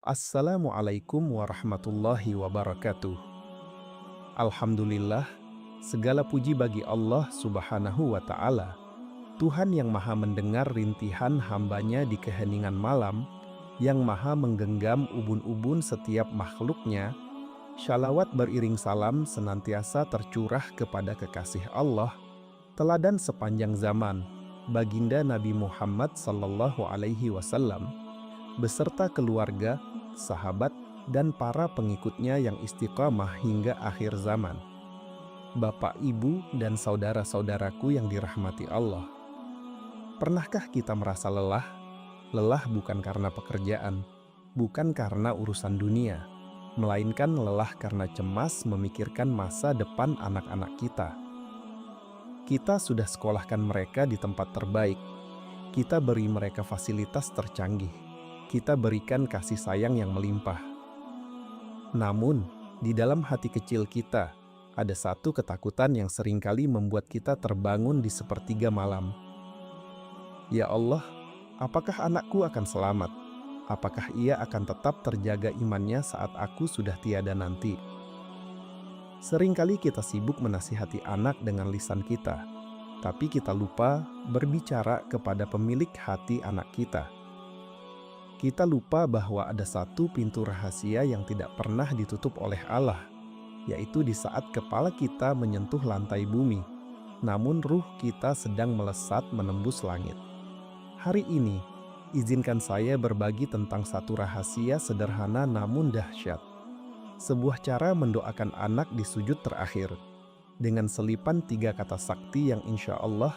Assalamualaikum warahmatullahi wabarakatuh. Alhamdulillah, segala puji bagi Allah Subhanahu wa Ta'ala, Tuhan yang Maha mendengar rintihan hambanya di keheningan malam, yang Maha menggenggam ubun-ubun setiap makhluknya. Shalawat beriring salam senantiasa tercurah kepada kekasih Allah, teladan sepanjang zaman, Baginda Nabi Muhammad sallallahu alaihi wasallam, beserta keluarga, sahabat, dan para pengikutnya yang istiqamah hingga akhir zaman. Bapak, ibu, dan saudara-saudaraku yang dirahmati Allah. Pernahkah kita merasa lelah? Lelah bukan karena pekerjaan, bukan karena urusan dunia, melainkan lelah karena cemas memikirkan masa depan anak-anak kita. Kita sudah sekolahkan mereka di tempat terbaik, kita beri mereka fasilitas tercanggih, kita berikan kasih sayang yang melimpah. Namun, di dalam hati kecil kita, ada satu ketakutan yang seringkali membuat kita terbangun di sepertiga malam. Ya Allah, apakah anakku akan selamat? Apakah ia akan tetap terjaga imannya saat aku sudah tiada nanti? Seringkali kita sibuk menasihati anak dengan lisan kita, tapi kita lupa berbicara kepada pemilik hati anak kita. Kita lupa bahwa ada satu pintu rahasia yang tidak pernah ditutup oleh Allah, yaitu di saat kepala kita menyentuh lantai bumi, namun ruh kita sedang melesat menembus langit. Hari ini, izinkan saya berbagi tentang satu rahasia sederhana namun dahsyat. Sebuah cara mendoakan anak di sujud terakhir, dengan selipan 3 kata sakti yang insya Allah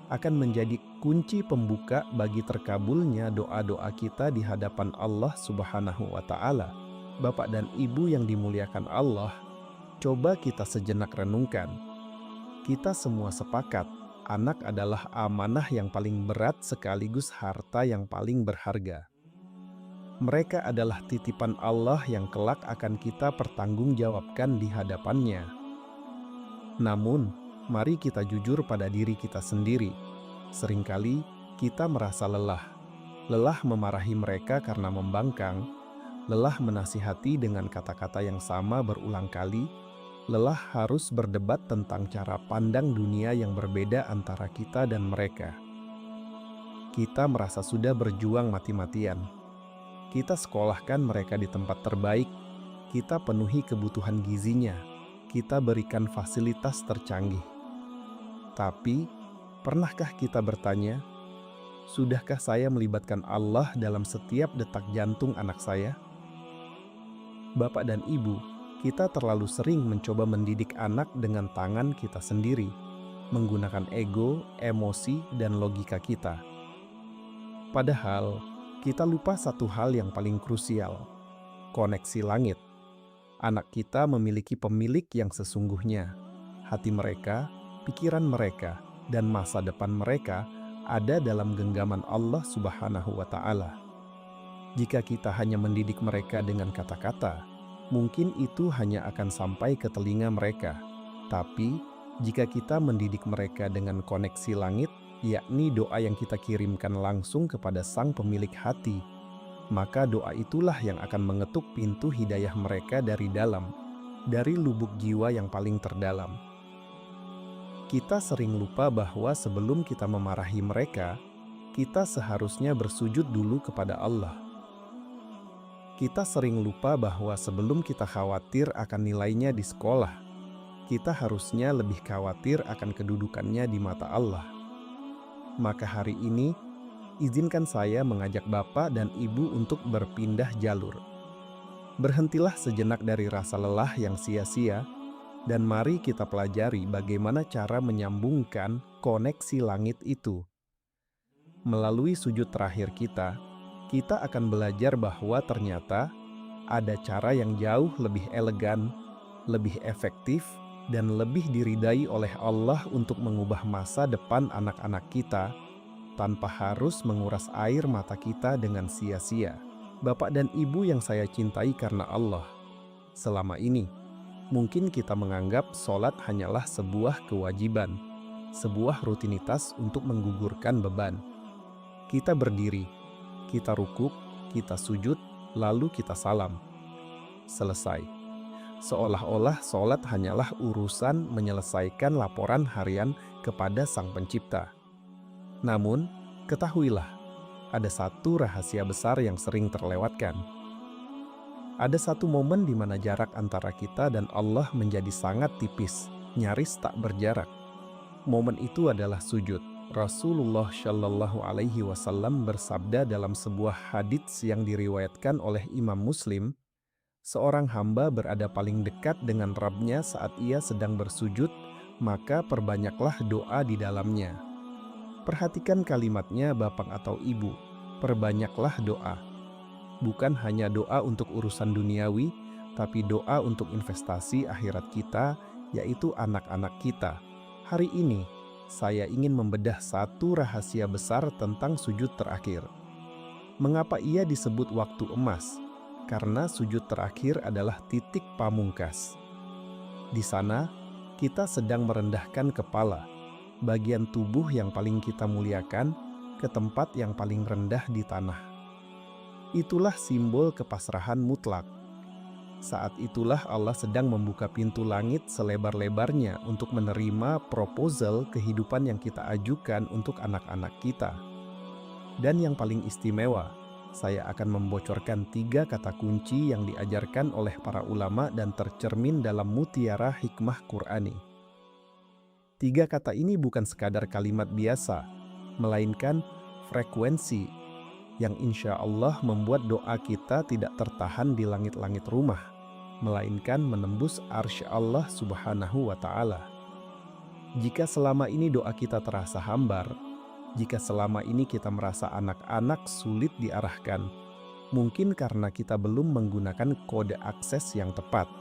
akan menjadi kunci pembuka bagi terkabulnya doa-doa kita di hadapan Allah Subhanahu wa Ta'ala. Bapak dan Ibu yang dimuliakan Allah, coba kita sejenak renungkan. Kita semua sepakat, anak adalah amanah yang paling berat sekaligus harta yang paling berharga. Mereka adalah titipan Allah yang kelak akan kita pertanggungjawabkan di hadapannya. Namun, mari kita jujur pada diri kita sendiri. Seringkali kita merasa lelah. Lelah memarahi mereka karena membangkang, lelah menasihati dengan kata-kata yang sama berulang kali, lelah harus berdebat tentang cara pandang dunia yang berbeda antara kita dan mereka. Kita merasa sudah berjuang mati-matian. Kita sekolahkan mereka di tempat terbaik, kita penuhi kebutuhan gizinya, kita berikan fasilitas tercanggih. Tapi, pernahkah kita bertanya, sudahkah saya melibatkan Allah dalam setiap detak jantung anak saya? Bapak dan Ibu, kita terlalu sering mencoba mendidik anak dengan tangan kita sendiri, menggunakan ego, emosi, dan logika kita. Padahal, kita lupa satu hal yang paling krusial, koneksi langit. Anak kita memiliki pemilik yang sesungguhnya. Hati mereka, pikiran mereka, dan masa depan mereka ada dalam genggaman Allah Subhanahu wa Ta'ala. Jika kita hanya mendidik mereka dengan kata-kata, mungkin itu hanya akan sampai ke telinga mereka. Tapi, jika kita mendidik mereka dengan koneksi langit, yakni doa yang kita kirimkan langsung kepada sang pemilik hati, maka doa itulah yang akan mengetuk pintu hidayah mereka dari dalam, dari lubuk jiwa yang paling terdalam. Kita sering lupa bahwa sebelum kita memarahi mereka, kita seharusnya bersujud dulu kepada Allah. Kita sering lupa bahwa sebelum kita khawatir akan nilainya di sekolah, kita harusnya lebih khawatir akan kedudukannya di mata Allah. Maka hari ini, izinkan saya mengajak Bapak dan Ibu untuk berpindah jalur. Berhentilah sejenak dari rasa lelah yang sia-sia, dan mari kita pelajari bagaimana cara menyambungkan koneksi langit itu. Melalui sujud terakhir kita akan belajar bahwa ternyata ada cara yang jauh lebih elegan, lebih efektif, dan lebih diridai oleh Allah untuk mengubah masa depan anak-anak kita tanpa harus menguras air mata kita dengan sia-sia. Bapak dan Ibu yang saya cintai karena Allah, selama ini mungkin kita menganggap sholat hanyalah sebuah kewajiban, sebuah rutinitas untuk menggugurkan beban. Kita berdiri, kita rukuk, kita sujud, lalu kita salam. Selesai. Seolah-olah sholat hanyalah urusan menyelesaikan laporan harian kepada Sang Pencipta. Namun, ketahuilah, ada satu rahasia besar yang sering terlewatkan. Ada satu momen di mana jarak antara kita dan Allah menjadi sangat tipis, nyaris tak berjarak. Momen itu adalah sujud. Rasulullah Shallallahu Alaihi Wasallam bersabda dalam sebuah hadits yang diriwayatkan oleh Imam Muslim, seorang hamba berada paling dekat dengan Rabb-Nya saat ia sedang bersujud, maka perbanyaklah doa di dalamnya. Perhatikan kalimatnya Bapak atau Ibu, perbanyaklah doa. Bukan hanya doa untuk urusan duniawi, tapi doa untuk investasi akhirat kita, yaitu anak-anak kita. Hari ini, saya ingin membedah satu rahasia besar tentang sujud terakhir. Mengapa ia disebut waktu emas? Karena sujud terakhir adalah titik pamungkas. Di sana, kita sedang merendahkan kepala, bagian tubuh yang paling kita muliakan, ke tempat yang paling rendah di tanah. Itulah simbol kepasrahan mutlak. Saat itulah Allah sedang membuka pintu langit selebar-lebarnya untuk menerima proposal kehidupan yang kita ajukan untuk anak-anak kita. Dan yang paling istimewa, saya akan membocorkan 3 kata kunci yang diajarkan oleh para ulama dan tercermin dalam mutiara hikmah Qur'ani. 3 kata ini bukan sekadar kalimat biasa, melainkan frekuensi yang insya Allah membuat doa kita tidak tertahan di langit-langit rumah, melainkan menembus arsy Allah Subhanahu wa Ta'ala. Jika selama ini doa kita terasa hambar, jika selama ini kita merasa anak-anak sulit diarahkan, mungkin karena kita belum menggunakan kode akses yang tepat.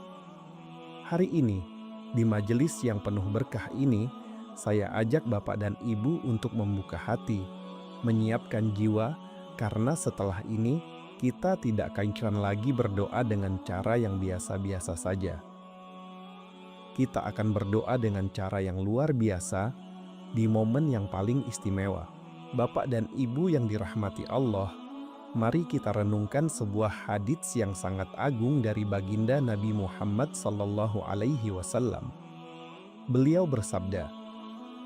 Hari ini, di majelis yang penuh berkah ini, saya ajak Bapak dan Ibu untuk membuka hati, menyiapkan jiwa, karena setelah ini, kita tidak akan lagi berdoa dengan cara yang biasa-biasa saja. Kita akan berdoa dengan cara yang luar biasa di momen yang paling istimewa. Bapak dan Ibu yang dirahmati Allah, mari kita renungkan sebuah hadits yang sangat agung dari baginda Nabi Muhammad Sallallahu Alaihi Wasallam. Beliau bersabda,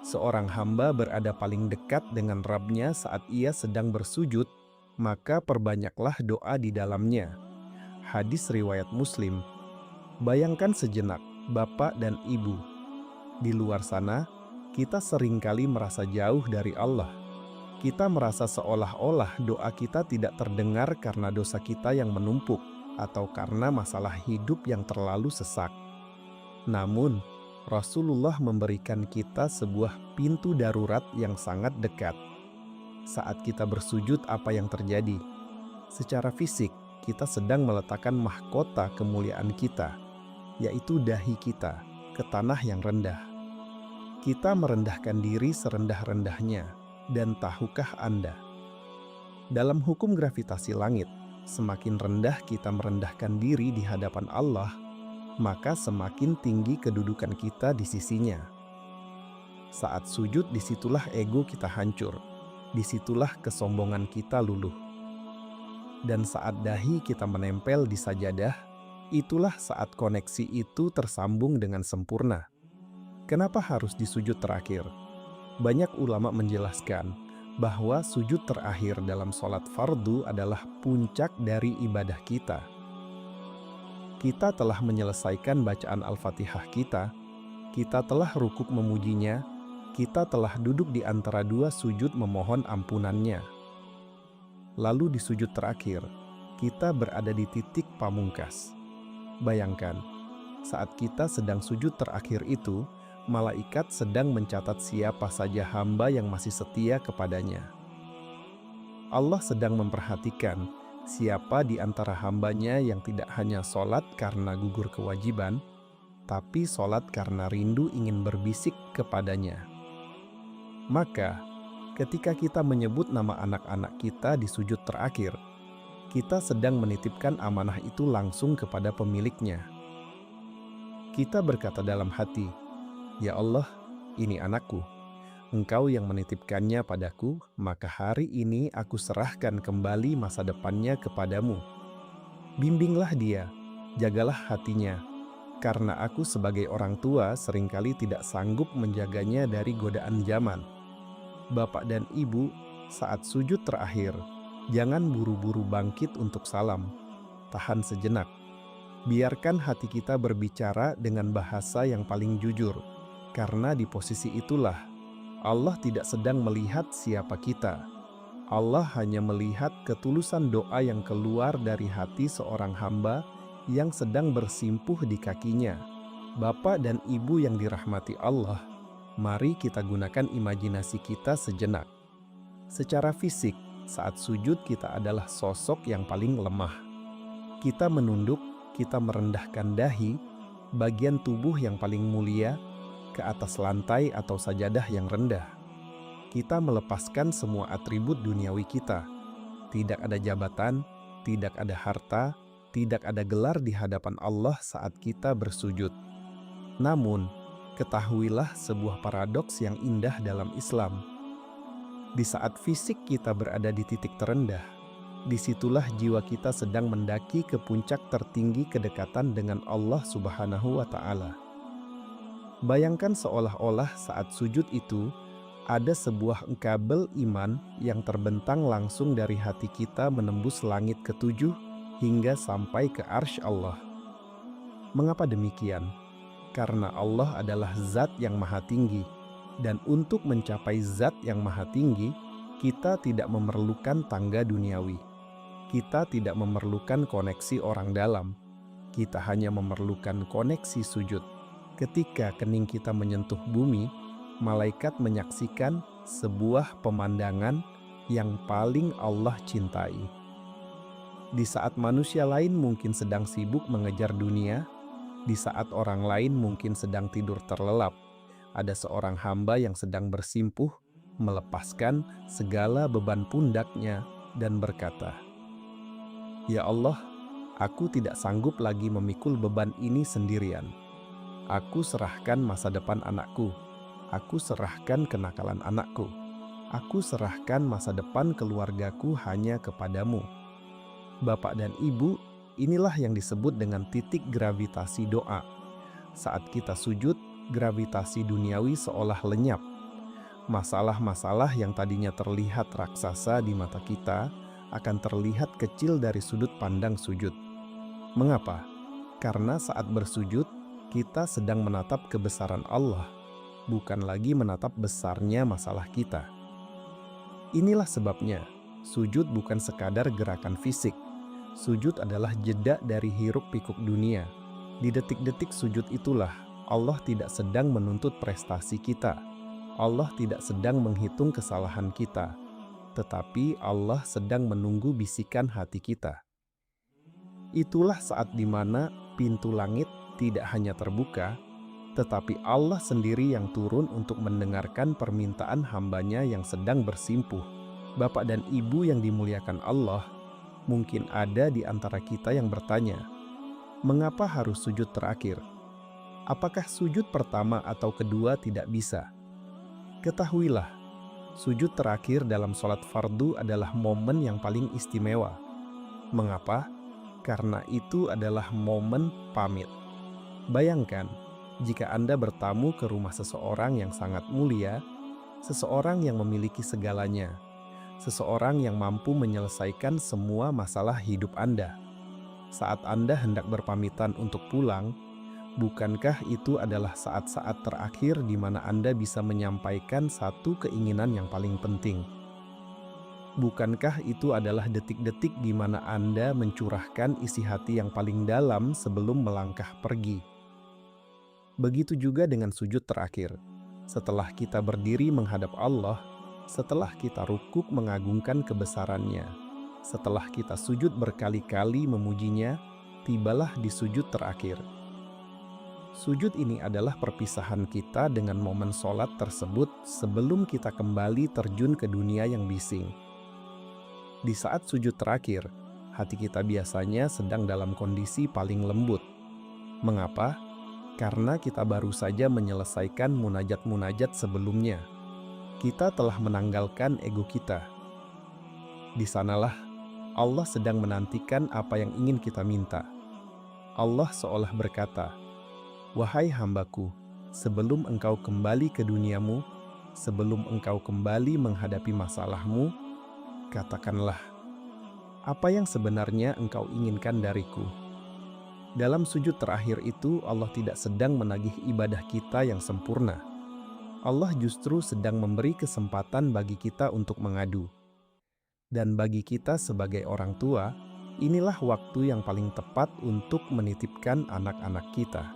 seorang hamba berada paling dekat dengan Rabb-Nya saat ia sedang bersujud, maka perbanyaklah doa di dalamnya. Hadis riwayat Muslim. Bayangkan sejenak, Bapak dan Ibu. Di luar sana, kita seringkali merasa jauh dari Allah. Kita merasa seolah-olah doa kita tidak terdengar karena dosa kita yang menumpuk, atau karena masalah hidup yang terlalu sesak. Namun, Rasulullah memberikan kita sebuah pintu darurat yang sangat dekat. Saat kita bersujud, apa yang terjadi? Secara fisik, kita sedang meletakkan mahkota kemuliaan kita, yaitu dahi kita, ke tanah yang rendah. Kita merendahkan diri serendah-rendahnya, dan tahukah Anda? Dalam hukum gravitasi langit, semakin rendah kita merendahkan diri di hadapan Allah, maka semakin tinggi kedudukan kita di sisinya. Saat sujud, disitulah ego kita hancur. Disitulah kesombongan kita luluh. Dan saat dahi kita menempel di sajadah, itulah saat koneksi itu tersambung dengan sempurna. Kenapa harus di sujud terakhir? Banyak ulama menjelaskan bahwa sujud terakhir dalam sholat fardu adalah puncak dari ibadah kita. Kita telah menyelesaikan bacaan Al-Fatihah kita telah rukuk memujinya, kita telah duduk di antara 2 sujud memohon ampunannya. Lalu di sujud terakhir, kita berada di titik pamungkas. Bayangkan, saat kita sedang sujud terakhir itu, malaikat sedang mencatat siapa saja hamba yang masih setia kepadanya. Allah sedang memperhatikan siapa di antara hambanya yang tidak hanya sholat karena gugur kewajiban, tapi sholat karena rindu ingin berbisik kepadanya. Maka, ketika kita menyebut nama anak-anak kita di sujud terakhir, kita sedang menitipkan amanah itu langsung kepada pemiliknya. Kita berkata dalam hati, "Ya Allah, ini anakku. Engkau yang menitipkannya padaku, maka hari ini aku serahkan kembali masa depannya kepadamu." Bimbinglah dia, jagalah hatinya, karena aku sebagai orang tua seringkali tidak sanggup menjaganya dari godaan zaman. Bapak dan ibu, saat sujud terakhir, jangan buru-buru bangkit untuk salam. Tahan sejenak. Biarkan hati kita berbicara dengan bahasa yang paling jujur, karena di posisi itulah Allah tidak sedang melihat siapa kita. Allah hanya melihat ketulusan doa yang keluar dari hati seorang hamba yang sedang bersimpuh di kakinya. Bapak dan ibu yang dirahmati Allah, mari kita gunakan imajinasi kita sejenak. Secara fisik, saat sujud kita adalah sosok yang paling lemah. Kita menunduk, kita merendahkan dahi, bagian tubuh yang paling mulia, ke atas lantai atau sajadah yang rendah. Kita melepaskan semua atribut duniawi kita. Tidak ada jabatan, tidak ada harta, tidak ada gelar di hadapan Allah saat kita bersujud. Namun, ketahuilah sebuah paradoks yang indah dalam Islam. Di saat fisik kita berada di titik terendah, disitulah jiwa kita sedang mendaki ke puncak tertinggi kedekatan dengan Allah Subhanahu wa Ta'ala. Bayangkan seolah-olah saat sujud itu ada sebuah kabel iman yang terbentang langsung dari hati kita menembus langit ketujuh hingga sampai ke arsy Allah. Mengapa demikian? Karena Allah adalah zat yang maha tinggi, dan untuk mencapai zat yang maha tinggi, kita tidak memerlukan tangga duniawi. Kita tidak memerlukan koneksi orang dalam. Kita hanya memerlukan koneksi sujud. Ketika kening kita menyentuh bumi, malaikat menyaksikan sebuah pemandangan yang paling Allah cintai. Di saat manusia lain mungkin sedang sibuk mengejar dunia, di saat orang lain mungkin sedang tidur terlelap, ada seorang hamba yang sedang bersimpuh, melepaskan segala beban pundaknya dan berkata, "Ya Allah, aku tidak sanggup lagi memikul beban ini sendirian. Aku serahkan masa depan anakku. Aku serahkan kenakalan anakku. Aku serahkan masa depan keluargaku hanya kepadamu." Bapak dan ibu, inilah yang disebut dengan titik gravitasi doa. Saat kita sujud, gravitasi duniawi seolah lenyap. Masalah-masalah yang tadinya terlihat raksasa di mata kita akan terlihat kecil dari sudut pandang sujud. Mengapa? Karena saat bersujud, kita sedang menatap kebesaran Allah, bukan lagi menatap besarnya masalah kita. Inilah sebabnya, sujud bukan sekadar gerakan fisik. Sujud adalah jeda dari hiruk-pikuk dunia. Di detik-detik sujud itulah, Allah tidak sedang menuntut prestasi kita. Allah tidak sedang menghitung kesalahan kita. Tetapi Allah sedang menunggu bisikan hati kita. Itulah saat di mana pintu langit tidak hanya terbuka, tetapi Allah sendiri yang turun untuk mendengarkan permintaan hambanya yang sedang bersimpuh. Bapak dan ibu yang dimuliakan Allah, mungkin ada di antara kita yang bertanya, mengapa harus sujud terakhir? Apakah sujud pertama atau kedua tidak bisa? Ketahuilah, sujud terakhir dalam sholat fardu adalah momen yang paling istimewa. Mengapa? Karena itu adalah momen pamit. Bayangkan, jika Anda bertamu ke rumah seseorang yang sangat mulia, seseorang yang memiliki segalanya, seseorang yang mampu menyelesaikan semua masalah hidup Anda. Saat Anda hendak berpamitan untuk pulang, bukankah itu adalah saat-saat terakhir di mana Anda bisa menyampaikan satu keinginan yang paling penting? Bukankah itu adalah detik-detik di mana Anda mencurahkan isi hati yang paling dalam sebelum melangkah pergi? Begitu juga dengan sujud terakhir. Setelah kita berdiri menghadap Allah, setelah kita rukuk mengagungkan kebesarannya, setelah kita sujud berkali-kali memujinya, tibalah di sujud terakhir. Sujud ini adalah perpisahan kita dengan momen sholat tersebut sebelum kita kembali terjun ke dunia yang bising. Di saat sujud terakhir, hati kita biasanya sedang dalam kondisi paling lembut. Mengapa? Karena kita baru saja menyelesaikan munajat-munajat sebelumnya. Kita telah menanggalkan ego kita. Di sanalah Allah sedang menantikan apa yang ingin kita minta. Allah seolah berkata, "Wahai hambaku, sebelum engkau kembali ke duniamu, sebelum engkau kembali menghadapi masalahmu, katakanlah, apa yang sebenarnya engkau inginkan dariku?" Dalam sujud terakhir itu, Allah tidak sedang menagih ibadah kita yang sempurna. Allah justru sedang memberi kesempatan bagi kita untuk mengadu. Dan bagi kita sebagai orang tua, inilah waktu yang paling tepat untuk menitipkan anak-anak kita.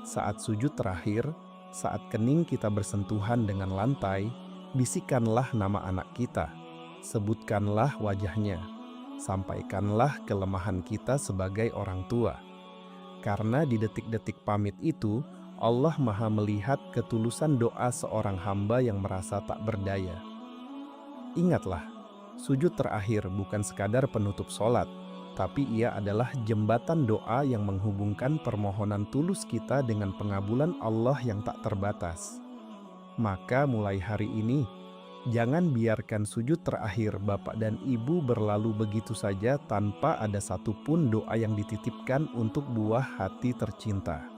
Saat sujud terakhir, saat kening kita bersentuhan dengan lantai, bisikanlah nama anak kita, sebutkanlah wajahnya, sampaikanlah kelemahan kita sebagai orang tua. Karena di detik-detik pamit itu, Allah Maha melihat ketulusan doa seorang hamba yang merasa tak berdaya. Ingatlah, sujud terakhir bukan sekadar penutup sholat, tapi ia adalah jembatan doa yang menghubungkan permohonan tulus kita dengan pengabulan Allah yang tak terbatas. Maka mulai hari ini, jangan biarkan sujud terakhir Bapak dan Ibu berlalu begitu saja tanpa ada satupun doa yang dititipkan untuk buah hati tercinta.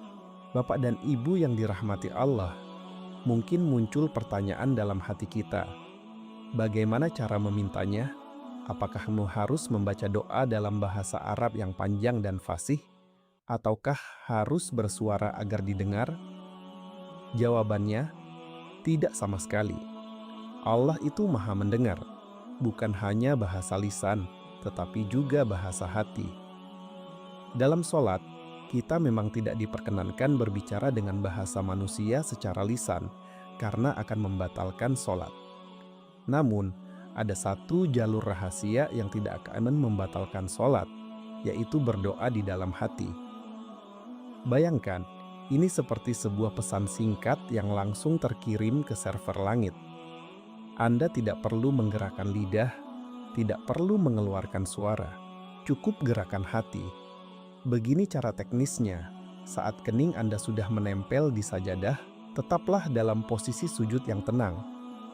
Bapak dan Ibu yang dirahmati Allah, mungkin muncul pertanyaan dalam hati kita. Bagaimana cara memintanya? Apakah kamu harus membaca doa dalam bahasa Arab yang panjang dan fasih? Ataukah harus bersuara agar didengar? Jawabannya, tidak sama sekali. Allah itu Maha mendengar, bukan hanya bahasa lisan, tetapi juga bahasa hati. Dalam sholat, kita memang tidak diperkenankan berbicara dengan bahasa manusia secara lisan, karena akan membatalkan sholat. Namun, ada satu jalur rahasia yang tidak akan membatalkan sholat, yaitu berdoa di dalam hati. Bayangkan, ini seperti sebuah pesan singkat yang langsung terkirim ke server langit. Anda tidak perlu menggerakkan lidah, tidak perlu mengeluarkan suara, cukup gerakan hati. Begini cara teknisnya, saat kening Anda sudah menempel di sajadah, tetaplah dalam posisi sujud yang tenang.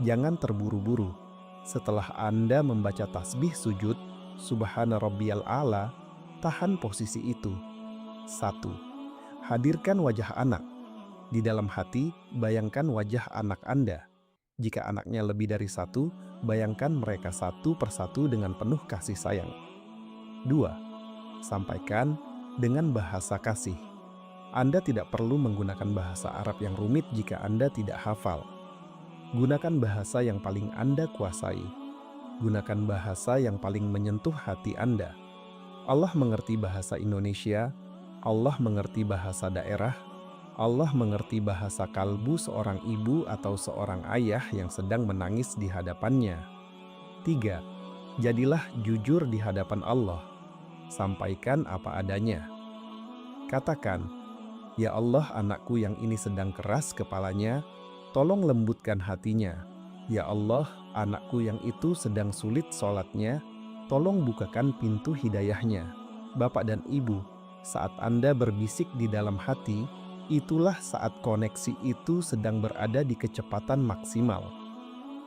Jangan terburu-buru. Setelah Anda membaca tasbih sujud, Subhana Rabbiyal A'la, tahan posisi itu. 1. Hadirkan wajah anak. Di dalam hati, bayangkan wajah anak Anda. Jika anaknya lebih dari satu, bayangkan mereka satu persatu dengan penuh kasih sayang. 2. Sampaikan dengan bahasa kasih. Anda tidak perlu menggunakan bahasa Arab yang rumit jika Anda tidak hafal. Gunakan bahasa yang paling Anda kuasai. Gunakan bahasa yang paling menyentuh hati Anda. Allah mengerti bahasa Indonesia, Allah mengerti bahasa daerah, Allah mengerti bahasa kalbu seorang ibu atau seorang ayah yang sedang menangis di hadapannya. 3. Jadilah jujur di hadapan Allah. Sampaikan apa adanya. Katakan, "Ya Allah, anakku yang ini sedang keras kepalanya, tolong lembutkan hatinya. Ya Allah, anakku yang itu sedang sulit sholatnya, tolong bukakan pintu hidayahnya." Bapak dan Ibu, saat Anda berbisik di dalam hati, itulah saat koneksi itu sedang berada di kecepatan maksimal.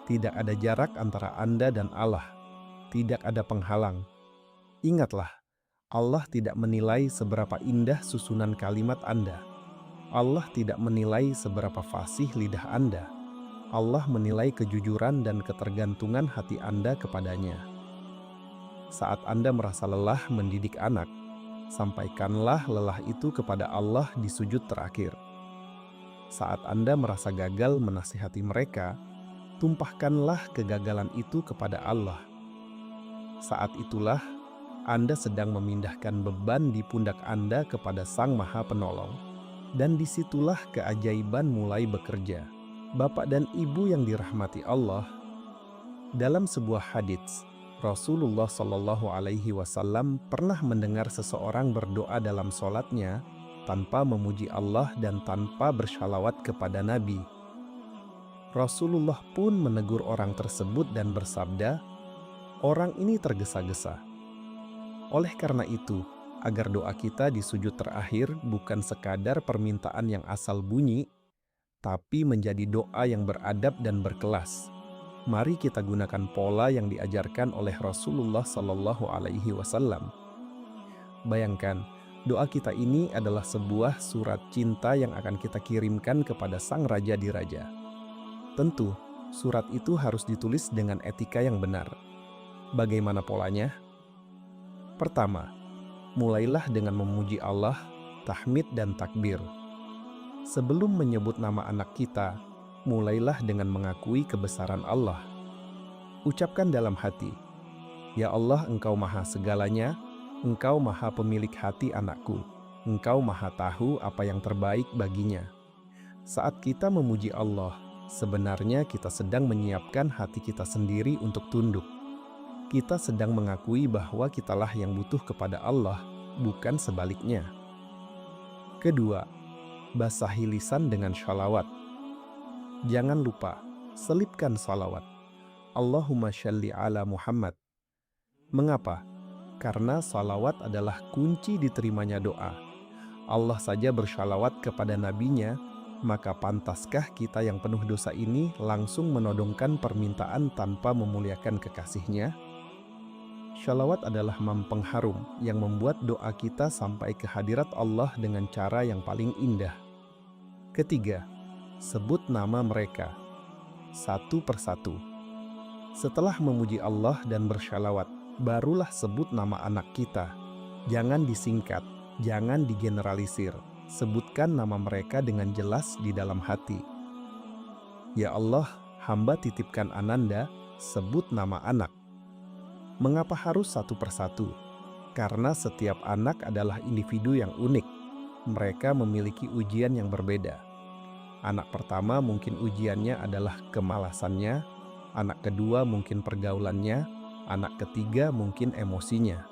Tidak ada jarak antara Anda dan Allah. Tidak ada penghalang. Ingatlah, Allah tidak menilai seberapa indah susunan kalimat Anda. Allah tidak menilai seberapa fasih lidah Anda. Allah menilai kejujuran dan ketergantungan hati Anda kepadanya. Saat Anda merasa lelah mendidik anak, sampaikanlah lelah itu kepada Allah di sujud terakhir. Saat Anda merasa gagal menasihati mereka, tumpahkanlah kegagalan itu kepada Allah. Saat itulah Anda sedang memindahkan beban di pundak Anda kepada Sang Maha Penolong. Dan disitulah keajaiban mulai bekerja. Bapak dan Ibu yang dirahmati Allah, dalam sebuah hadits, Rasulullah Shallallahu Alaihi Wasallam pernah mendengar seseorang berdoa dalam sholatnya tanpa memuji Allah dan tanpa bersyalawat kepada Nabi. Rasulullah pun menegur orang tersebut dan bersabda, "Orang ini tergesa-gesa." Oleh karena itu, agar doa kita di sujud terakhir bukan sekadar permintaan yang asal bunyi, tapi menjadi doa yang beradab dan berkelas. Mari kita gunakan pola yang diajarkan oleh Rasulullah Sallallahu Alaihi Wasallam. Bayangkan, doa kita ini adalah sebuah surat cinta yang akan kita kirimkan kepada Sang Raja di Raja. Tentu, surat itu harus ditulis dengan etika yang benar. Bagaimana polanya? Pertama, mulailah dengan memuji Allah, tahmid dan takbir. Sebelum menyebut nama anak kita, mulailah dengan mengakui kebesaran Allah. Ucapkan dalam hati, "Ya Allah, Engkau maha segalanya, Engkau maha pemilik hati anakku, Engkau maha tahu apa yang terbaik baginya." Saat kita memuji Allah, sebenarnya kita sedang menyiapkan hati kita sendiri untuk tunduk. Kita sedang mengakui bahwa kitalah yang butuh kepada Allah, bukan sebaliknya. Kedua, basahi lisan dengan sholawat. Jangan lupa, selipkan salawat. Allahumma shalli ala Muhammad. Mengapa? Karena salawat adalah kunci diterimanya doa. Allah saja bersalawat kepada nabinya, maka pantaskah kita yang penuh dosa ini langsung menodongkan permintaan tanpa memuliakan kekasihnya? Shalawat adalah mampeng harum yang membuat doa kita sampai ke hadirat Allah dengan cara yang paling indah. Ketiga, sebut nama mereka satu persatu. Setelah memuji Allah dan bersyalawat, barulah sebut nama anak kita. Jangan disingkat, jangan digeneralisir. Sebutkan nama mereka dengan jelas di dalam hati. Ya Allah, hamba titipkan Ananda, sebut nama anak. Mengapa harus satu persatu? Karena setiap anak adalah individu yang unik. Mereka memiliki ujian yang berbeda. Anak pertama mungkin ujiannya adalah kemalasannya, anak kedua mungkin pergaulannya, anak ketiga mungkin emosinya.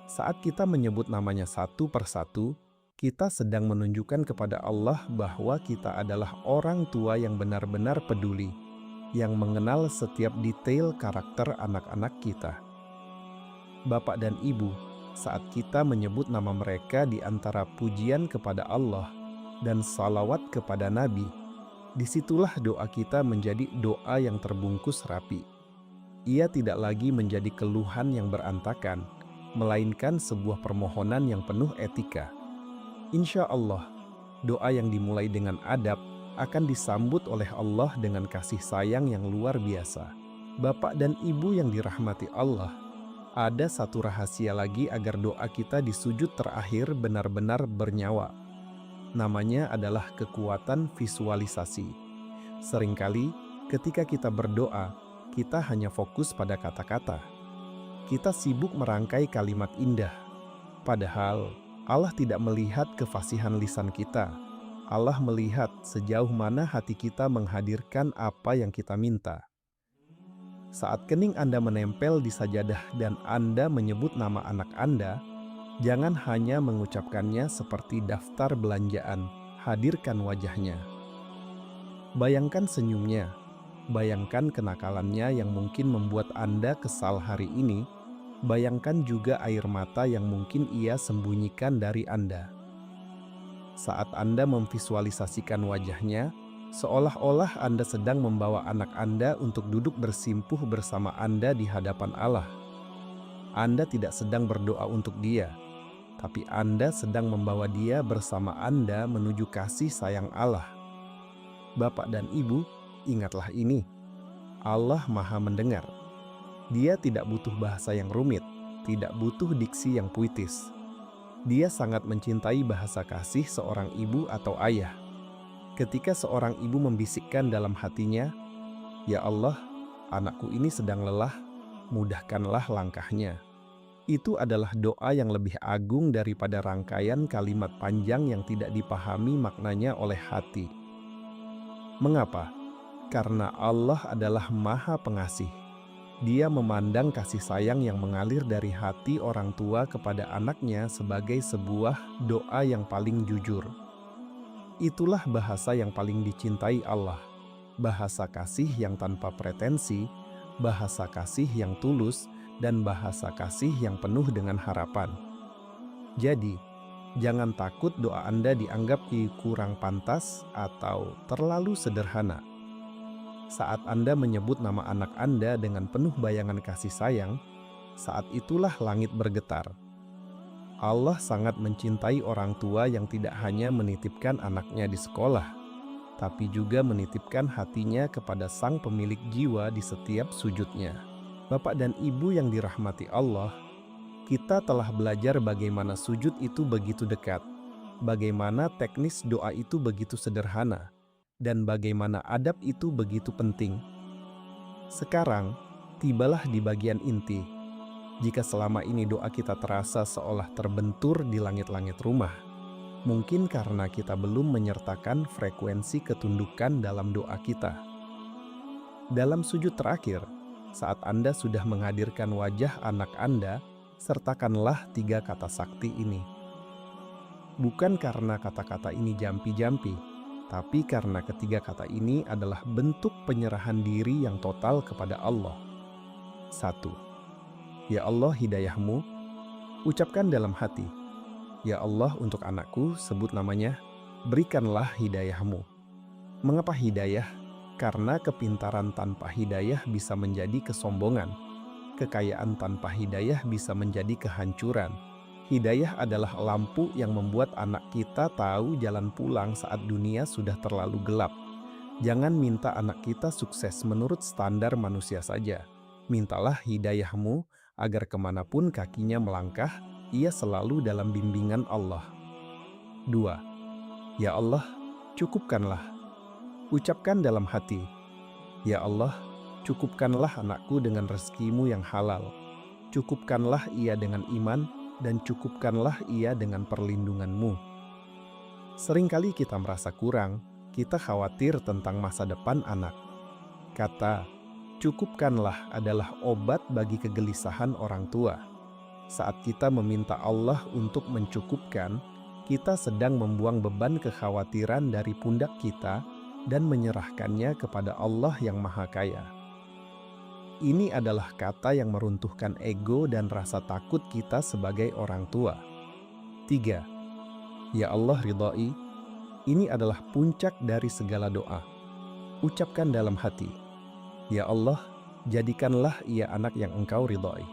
Saat kita menyebut namanya satu persatu, kita sedang menunjukkan kepada Allah bahwa kita adalah orang tua yang benar-benar peduli, yang mengenal setiap detail karakter anak-anak kita. Bapak dan Ibu, saat kita menyebut nama mereka di antara pujian kepada Allah dan salawat kepada Nabi, disitulah doa kita menjadi doa yang terbungkus rapi. Ia tidak lagi menjadi keluhan yang berantakan, melainkan sebuah permohonan yang penuh etika. Insya Allah, doa yang dimulai dengan adab akan disambut oleh Allah dengan kasih sayang yang luar biasa. Bapak dan Ibu yang dirahmati Allah, ada satu rahasia lagi agar doa kita di sujud terakhir benar-benar bernyawa. Namanya adalah kekuatan visualisasi. Seringkali ketika kita berdoa, kita hanya fokus pada kata-kata. Kita sibuk merangkai kalimat indah. Padahal Allah tidak melihat kefasihan lisan kita. Allah melihat sejauh mana hati kita menghadirkan apa yang kita minta. Saat kening Anda menempel di sajadah dan Anda menyebut nama anak Anda, jangan hanya mengucapkannya seperti daftar belanjaan, hadirkan wajahnya. Bayangkan senyumnya, bayangkan kenakalannya yang mungkin membuat Anda kesal hari ini, bayangkan juga air mata yang mungkin ia sembunyikan dari Anda. Saat Anda memvisualisasikan wajahnya, seolah-olah Anda sedang membawa anak Anda untuk duduk bersimpuh bersama Anda di hadapan Allah. Anda tidak sedang berdoa untuk dia, tapi Anda sedang membawa dia bersama Anda menuju kasih sayang Allah. Bapak dan Ibu, ingatlah ini. Allah Maha mendengar. Dia tidak butuh bahasa yang rumit, tidak butuh diksi yang puitis. Dia sangat mencintai bahasa kasih seorang ibu atau ayah. Ketika seorang ibu membisikkan dalam hatinya, "Ya Allah, anakku ini sedang lelah, mudahkanlah langkahnya." Itu adalah doa yang lebih agung daripada rangkaian kalimat panjang yang tidak dipahami maknanya oleh hati. Mengapa? Karena Allah adalah Maha Pengasih. Dia memandang kasih sayang yang mengalir dari hati orang tua kepada anaknya sebagai sebuah doa yang paling jujur. Itulah bahasa yang paling dicintai Allah. Bahasa kasih yang tanpa pretensi, bahasa kasih yang tulus, dan bahasa kasih yang penuh dengan harapan. Jadi, jangan takut doa Anda dianggap kurang pantas atau terlalu sederhana. Saat Anda menyebut nama anak Anda dengan penuh bayangan kasih sayang, saat itulah langit bergetar. Allah sangat mencintai orang tua yang tidak hanya menitipkan anaknya di sekolah, tapi juga menitipkan hatinya kepada sang pemilik jiwa di setiap sujudnya. Bapak dan Ibu yang dirahmati Allah, kita telah belajar bagaimana sujud itu begitu dekat, bagaimana teknis doa itu begitu sederhana, dan bagaimana adab itu begitu penting. Sekarang, tibalah di bagian inti. Jika selama ini doa kita terasa seolah terbentur di langit-langit rumah, mungkin karena kita belum menyertakan frekuensi ketundukan dalam doa kita. Dalam sujud terakhir, saat Anda sudah menghadirkan wajah anak Anda, sertakanlah 3 kata sakti ini. Bukan karena kata-kata ini jampi-jampi, tapi karena ketiga kata ini adalah bentuk penyerahan diri yang total kepada Allah. 1. Ya Allah, hidayahmu. Ucapkan dalam hati. Ya Allah, untuk anakku, sebut namanya, berikanlah hidayahmu. Mengapa hidayah? Karena kepintaran tanpa hidayah bisa menjadi kesombongan. Kekayaan tanpa hidayah bisa menjadi kehancuran. Hidayah adalah lampu yang membuat anak kita tahu jalan pulang saat dunia sudah terlalu gelap. Jangan minta anak kita sukses menurut standar manusia saja. Mintalah hidayahmu agar kemanapun kakinya melangkah, ia selalu dalam bimbingan Allah. 2. Ya Allah, cukupkanlah. Ucapkan dalam hati. Ya Allah, cukupkanlah anakku dengan rezekimu yang halal. Cukupkanlah ia dengan iman, dan cukupkanlah ia dengan perlindunganmu. Seringkali kita merasa kurang, kita khawatir tentang masa depan anak. Kata cukupkanlah adalah obat bagi kegelisahan orang tua. Saat kita meminta Allah untuk mencukupkan, kita sedang membuang beban kekhawatiran dari pundak kita dan menyerahkannya kepada Allah yang Maha Kaya. Ini adalah kata yang meruntuhkan ego dan rasa takut kita sebagai orang tua. 3. Ya Allah, ridhai. Ini adalah puncak dari segala doa. Ucapkan dalam hati. Ya Allah, jadikanlah ia anak yang Engkau ridhai.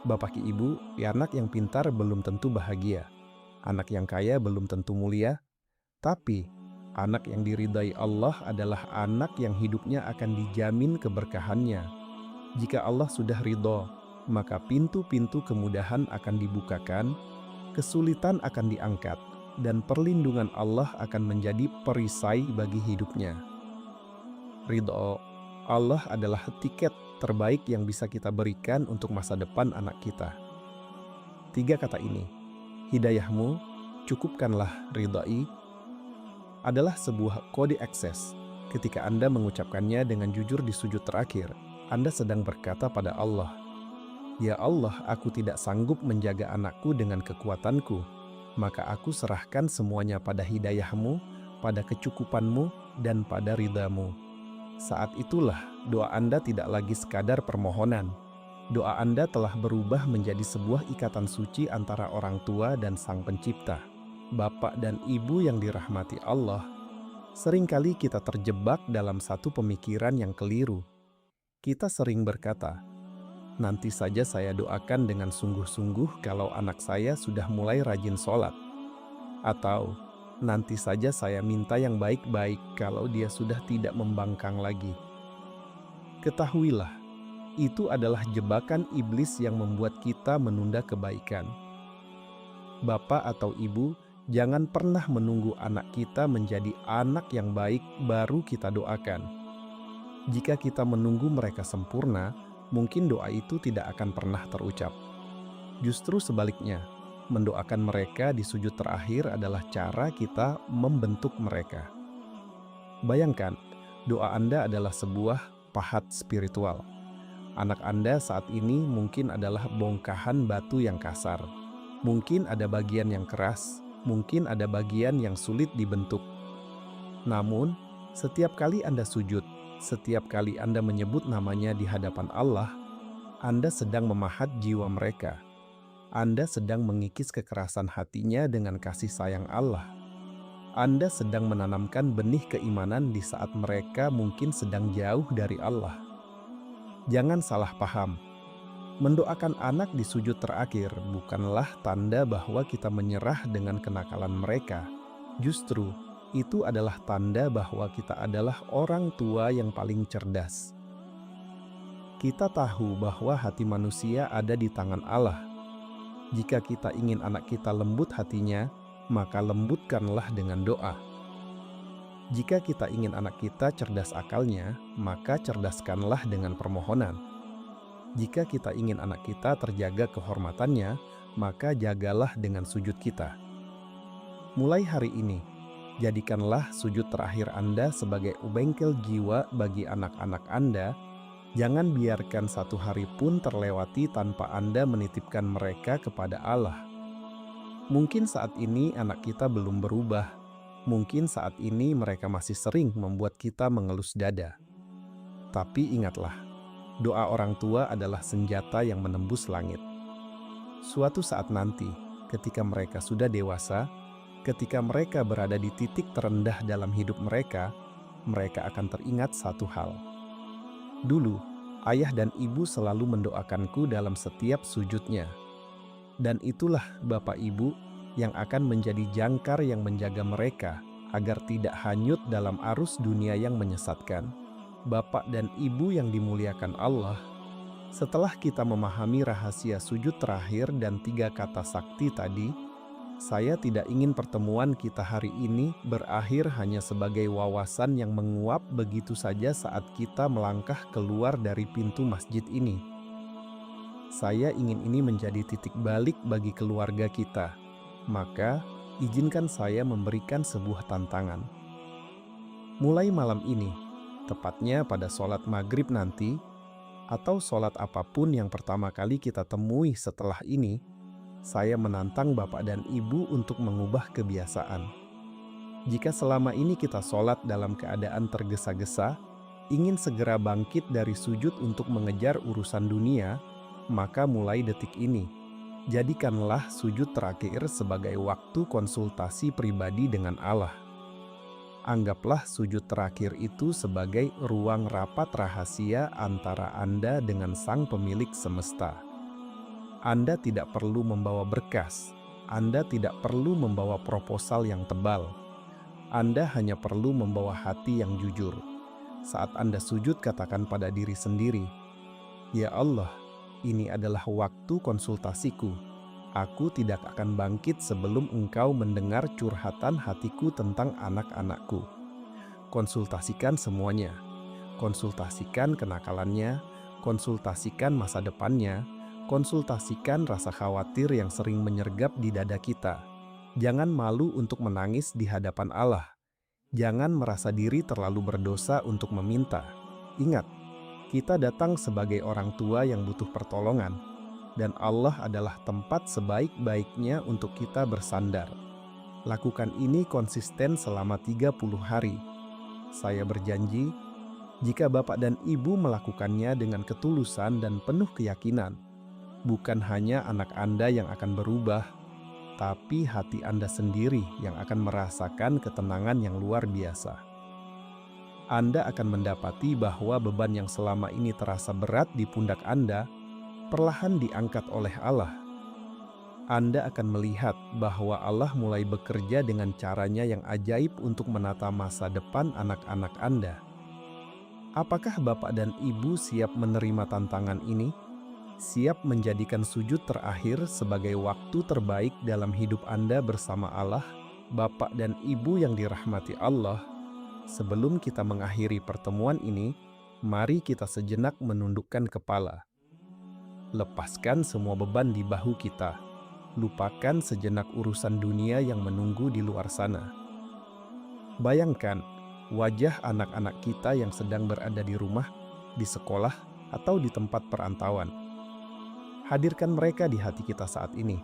Bapak Ibu, anak yang pintar belum tentu bahagia. Anak yang kaya belum tentu mulia. Tapi, anak yang diridhai Allah adalah anak yang hidupnya akan dijamin keberkahannya. Jika Allah sudah ridho, maka pintu-pintu kemudahan akan dibukakan, kesulitan akan diangkat, dan perlindungan Allah akan menjadi perisai bagi hidupnya. Ridho Allah adalah tiket terbaik yang bisa kita berikan untuk masa depan anak kita. 3 kata ini, hidayahmu, cukupkanlah, ridhai, adalah sebuah kode akses. Ketika Anda mengucapkannya dengan jujur di sujud terakhir, Anda sedang berkata pada Allah, Ya Allah, aku tidak sanggup menjaga anakku dengan kekuatanku, maka aku serahkan semuanya pada hidayahmu, pada kecukupanmu, dan pada ridhamu. Saat itulah doa Anda tidak lagi sekadar permohonan. Doa Anda telah berubah menjadi sebuah ikatan suci antara orang tua dan Sang Pencipta. Bapak dan Ibu yang dirahmati Allah, seringkali kita terjebak dalam satu pemikiran yang keliru. Kita sering berkata, nanti saja saya doakan dengan sungguh-sungguh kalau anak saya sudah mulai rajin sholat. Atau, nanti saja saya minta yang baik-baik kalau dia sudah tidak membangkang lagi. Ketahuilah, itu adalah jebakan iblis yang membuat kita menunda kebaikan. Bapak atau Ibu, jangan pernah menunggu anak kita menjadi anak yang baik baru kita doakan. Jika kita menunggu mereka sempurna, mungkin doa itu tidak akan pernah terucap. Justru sebaliknya, mendoakan mereka di sujud terakhir adalah cara kita membentuk mereka. Bayangkan, doa Anda adalah sebuah pahat spiritual. Anak Anda saat ini mungkin adalah bongkahan batu yang kasar. Mungkin ada bagian yang keras, mungkin ada bagian yang sulit dibentuk. Namun, setiap kali Anda sujud, setiap kali Anda menyebut namanya di hadapan Allah, Anda sedang memahat jiwa mereka. Anda sedang mengikis kekerasan hatinya dengan kasih sayang Allah. Anda sedang menanamkan benih keimanan di saat mereka mungkin sedang jauh dari Allah. Jangan salah paham. Mendoakan anak di sujud terakhir bukanlah tanda bahwa kita menyerah dengan kenakalan mereka. Justru, itu adalah tanda bahwa kita adalah orang tua yang paling cerdas. Kita tahu bahwa hati manusia ada di tangan Allah. Jika kita ingin anak kita lembut hatinya, maka lembutkanlah dengan doa. Jika kita ingin anak kita cerdas akalnya, maka cerdaskanlah dengan permohonan. Jika kita ingin anak kita terjaga kehormatannya, maka jagalah dengan sujud kita. Mulai hari ini, jadikanlah sujud terakhir Anda sebagai bengkel jiwa bagi anak-anak Anda. Jangan biarkan satu hari pun terlewati tanpa Anda menitipkan mereka kepada Allah. Mungkin saat ini anak kita belum berubah. Mungkin saat ini mereka masih sering membuat kita mengelus dada. Tapi ingatlah, doa orang tua adalah senjata yang menembus langit. Suatu saat nanti, ketika mereka sudah dewasa, ketika mereka berada di titik terendah dalam hidup mereka akan teringat satu hal. Dulu, ayah dan ibu selalu mendoakanku dalam setiap sujudnya. Dan itulah Bapak Ibu yang akan menjadi jangkar yang menjaga mereka agar tidak hanyut dalam arus dunia yang menyesatkan. Bapak dan Ibu yang dimuliakan Allah, setelah kita memahami rahasia sujud terakhir dan 3 kata sakti tadi, saya tidak ingin pertemuan kita hari ini berakhir hanya sebagai wawasan yang menguap begitu saja saat kita melangkah keluar dari pintu masjid ini. Saya ingin ini menjadi titik balik bagi keluarga kita. Maka, izinkan saya memberikan sebuah tantangan. Mulai malam ini, tepatnya pada sholat maghrib nanti, atau sholat apapun yang pertama kali kita temui setelah ini, saya menantang Bapak dan Ibu untuk mengubah kebiasaan. Jika selama ini kita sholat dalam keadaan tergesa-gesa, ingin segera bangkit dari sujud untuk mengejar urusan dunia, maka mulai detik ini, jadikanlah sujud terakhir sebagai waktu konsultasi pribadi dengan Allah. Anggaplah sujud terakhir itu sebagai ruang rapat rahasia antara Anda dengan Sang Pemilik Semesta. Anda tidak perlu membawa berkas, Anda tidak perlu membawa proposal yang tebal. Anda hanya perlu membawa hati yang jujur. Saat Anda sujud, katakan pada diri sendiri, "Ya Allah, ini adalah waktu konsultasiku. Aku tidak akan bangkit sebelum Engkau mendengar curhatan hatiku tentang anak-anakku." Konsultasikan semuanya. Konsultasikan kenakalannya, konsultasikan masa depannya, konsultasikan rasa khawatir yang sering menyergap di dada kita. Jangan malu untuk menangis di hadapan Allah. Jangan merasa diri terlalu berdosa untuk meminta. Ingat, kita datang sebagai orang tua yang butuh pertolongan. Dan Allah adalah tempat sebaik-baiknya untuk kita bersandar. Lakukan ini konsisten selama 30 hari. Saya berjanji, jika Bapak dan Ibu melakukannya dengan ketulusan dan penuh keyakinan, bukan hanya anak Anda yang akan berubah, tapi hati Anda sendiri yang akan merasakan ketenangan yang luar biasa. Anda akan mendapati bahwa beban yang selama ini terasa berat di pundak Anda perlahan diangkat oleh Allah. Anda akan melihat bahwa Allah mulai bekerja dengan caranya yang ajaib untuk menata masa depan anak-anak Anda. Apakah Bapak dan Ibu siap menerima tantangan ini? Siap menjadikan sujud terakhir sebagai waktu terbaik dalam hidup Anda bersama Allah? Bapak dan Ibu yang dirahmati Allah, sebelum kita mengakhiri pertemuan ini, mari kita sejenak menundukkan kepala. Lepaskan semua beban di bahu kita. Lupakan sejenak urusan dunia yang menunggu di luar sana. Bayangkan wajah anak-anak kita yang sedang berada di rumah, di sekolah, atau di tempat perantauan. Hadirkan mereka di hati kita saat ini.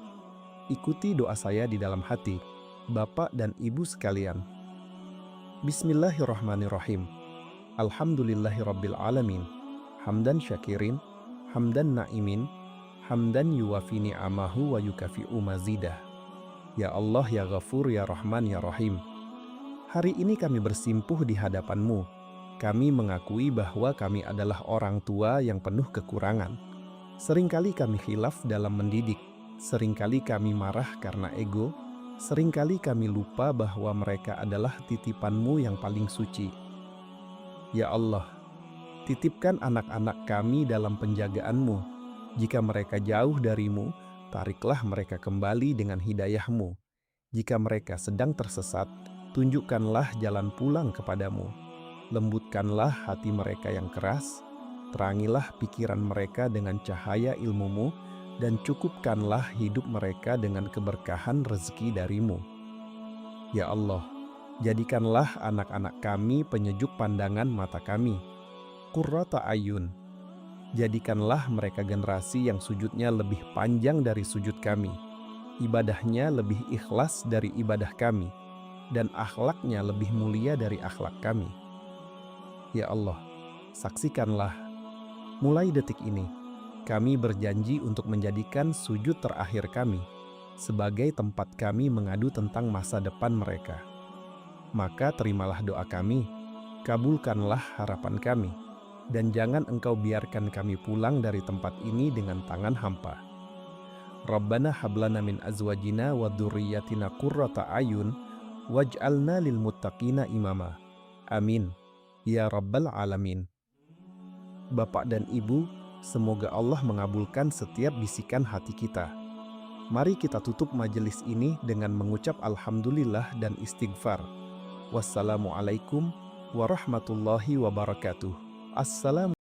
Ikuti doa saya di dalam hati, Bapak dan Ibu sekalian. Bismillahirrahmanirrahim. Alhamdulillahirabbil alamin. Hamdan syakirin, hamdan na'imin, hamdan yuwafi ni'amahu wa yukafi'u mazidah. Ya Allah, ya Ghafur, ya Rahman, ya Rahim. Hari ini kami bersimpuh di hadapan-Mu. Kami mengakui bahwa kami adalah orang tua yang penuh kekurangan. Seringkali kami khilaf dalam mendidik, seringkali kami marah karena ego, seringkali kami lupa bahwa mereka adalah titipan-Mu yang paling suci. Ya Allah, titipkan anak-anak kami dalam penjagaan-Mu. Jika mereka jauh dari-Mu, tariklah mereka kembali dengan hidayah-Mu. Jika mereka sedang tersesat, tunjukkanlah jalan pulang kepadamu. Lembutkanlah hati mereka yang keras, terangilah pikiran mereka dengan cahaya ilmu-Mu, dan cukupkanlah hidup mereka dengan keberkahan rezeki dari-Mu. Ya Allah, jadikanlah anak-anak kami penyejuk pandangan mata kami, qurrata ayun. Jadikanlah mereka generasi yang sujudnya lebih panjang dari sujud kami, ibadahnya lebih ikhlas dari ibadah kami, dan akhlaknya lebih mulia dari akhlak kami. Ya Allah, saksikanlah, mulai detik ini, kami berjanji untuk menjadikan sujud terakhir kami sebagai tempat kami mengadu tentang masa depan mereka. Maka terimalah doa kami, kabulkanlah harapan kami, dan jangan Engkau biarkan kami pulang dari tempat ini dengan tangan hampa. Rabbana hablana min azwajina wa dzurriyyatina qurrata ayun waj'alna lil muttaqina imama. Amin. Ya Rabbal Alamin. Bapak dan Ibu, semoga Allah mengabulkan setiap bisikan hati kita. Mari kita tutup majelis ini dengan mengucap alhamdulillah dan istighfar. Wassalamualaikum warahmatullahi wabarakatuh. Assalamualaikum.